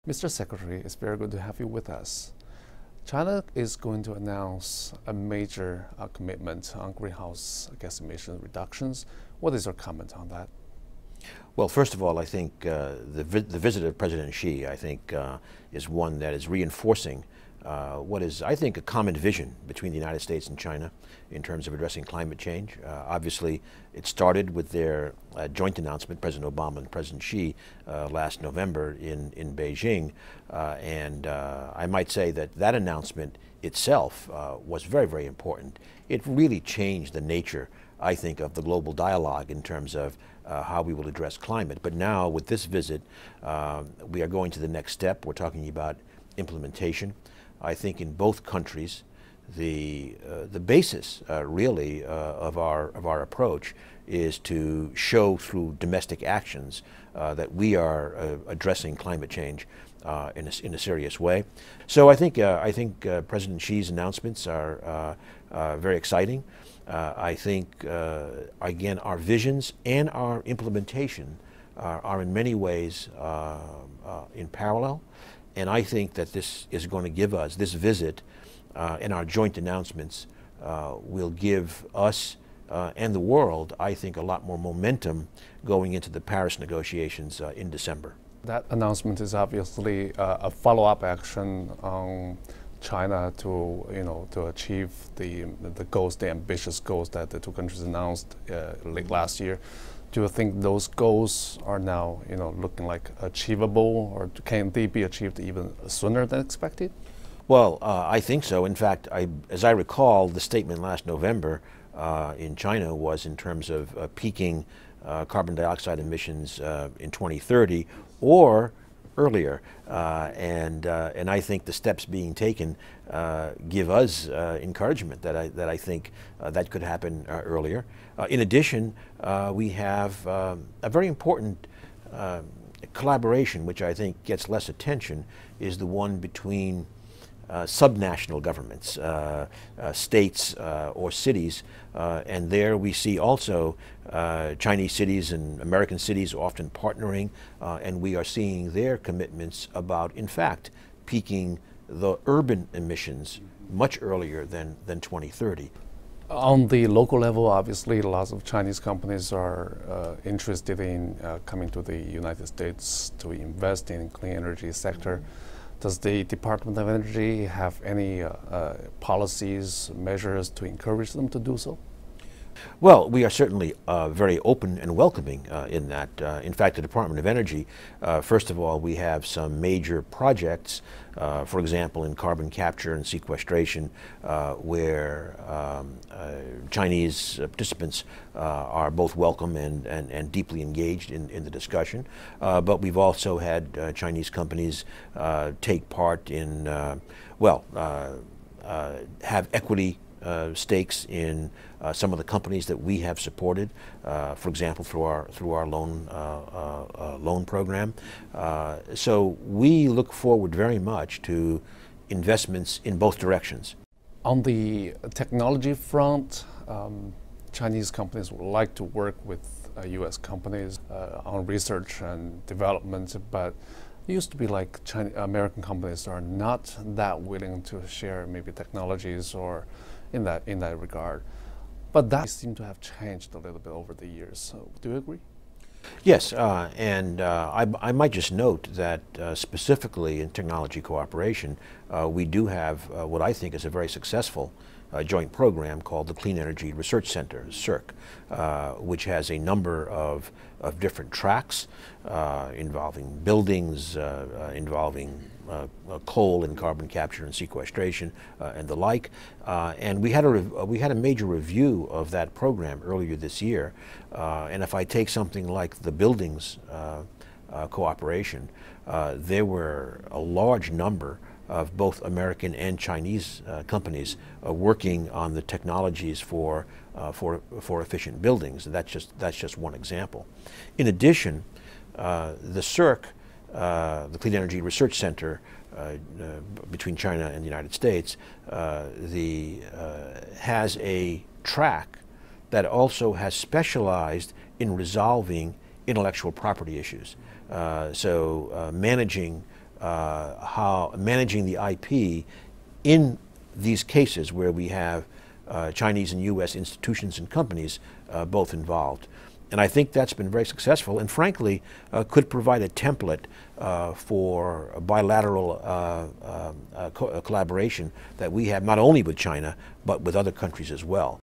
Mr. Secretary, it's very good to have you with us. China is going to announce a major commitment on greenhouse gas emission reductions. What is your comment on that? Well, first of all, I think the visit of President Xi, I think, is one that is reinforcing what is, I think, a common vision between the United States and China in terms of addressing climate change. Obviously, it started with their joint announcement, President Obama and President Xi, last November in Beijing. And I might say that that announcement itself was very, very important. It really changed the nature, I think, of the global dialogue in terms of how we will address climate. But now, with this visit, we are going to the next step. We're talking about implementation. I think in both countries, the basis really of our approach is to show through domestic actions that we are addressing climate change in a serious way. So I think President Xi's announcements are very exciting. I think again, our visions and our implementation are in many ways in parallel. And I think that this is going to give us, this visit and our joint announcements will give us and the world, I think, a lot more momentum going into the Paris negotiations in December. That announcement is obviously a follow-up action on China to achieve the goals, the ambitious goals that the two countries announced late last year. Do you think those goals are now, looking like achievable, or can they be achieved even sooner than expected? Well, I think so. In fact, as I recall, the statement last November in China was in terms of peaking carbon dioxide emissions in 2030 or earlier, and I think the steps being taken give us encouragement that I think that could happen earlier. In addition, we have a very important collaboration, which I think gets less attention, is the one between subnational governments, states or cities, and there we see also Chinese cities and American cities often partnering, and we are seeing their commitments about, in fact, peaking the urban emissions much earlier than 2030. On the local level, obviously, lots of Chinese companies are interested in coming to the United States to invest in clean energy sector. Does the Department of Energy have any policies, measures to encourage them to do so? Well, we are certainly very open and welcoming in that. In fact, the Department of Energy, first of all, we have some major projects, for example, in carbon capture and sequestration, where Chinese participants are both welcome and deeply engaged in the discussion. But we've also had Chinese companies take part in, have equity stakes in some of the companies that we have supported, for example, through our loan program. So we look forward very much to investments in both directions. On the technology front, Chinese companies would like to work with U.S. companies on research and development, but it used to be like American companies are not that willing to share maybe technologies or in that regard. But that seems to have changed a little bit over the years. So do you agree? Yes, and I might just note that specifically in technology cooperation, we do have what I think is a very successful joint program called the Clean Energy Research Center, CERC, which has a number of different tracks involving buildings, involving coal and carbon capture and sequestration and the like. And we had a major review of that program earlier this year. And if I take something like the buildings cooperation, there were a large number of both American and Chinese companies working on the technologies for efficient buildings. That's just one example. In addition, the CERC, the Clean Energy Research Center, between China and the United States, has a track that also has specialized in resolving intellectual property issues. So managing how managing the IP in these cases where we have Chinese and U.S. institutions and companies both involved. And I think that's been very successful and frankly could provide a template for a bilateral collaboration that we have not only with China but with other countries as well.